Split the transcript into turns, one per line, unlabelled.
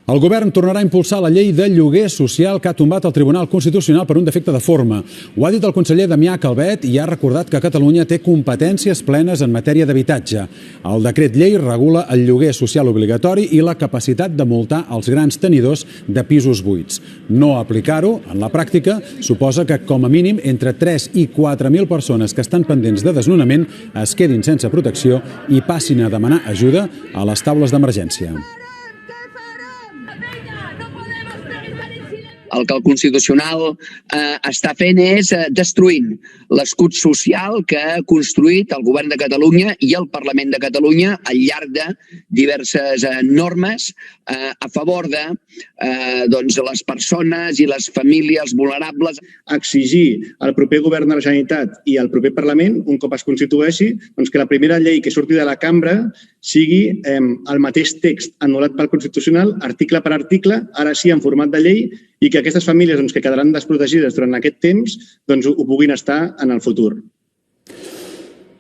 El govern tornarà a impulsar la llei de lloguer social que ha tombat el Tribunal Constitucional per un defecte de forma. Ho ha dit el conseller Damià Calvet i ha recordat que Catalunya té competències plenes en matèria d'habitatge. El decret llei regula el lloguer social obligatori i la capacitat de multar els grans tenidors de pisos buits. No aplicar-ho, en la pràctica, suposa que com a mínim entre 3 i 4.000 persones que estan pendents de desnonament es quedin sense protecció i passin a demanar ajuda a les taules d'emergència.
El que el Constitucional està fent és destruint l'escut social que ha construït el Govern de Catalunya i el Parlament de Catalunya al llarg de diverses normes a favor de les persones i les famílies vulnerables.
Exigir al proper govern de la Generalitat i al proper Parlament, un cop es constitueixi, que la primera llei que surti de la cambra sigui el mateix text anul·lat pel Constitucional, article per article, ara sí en format de llei, i que aquestes famílies que quedaran desprotegides durant aquest temps ho puguin estar en el futur.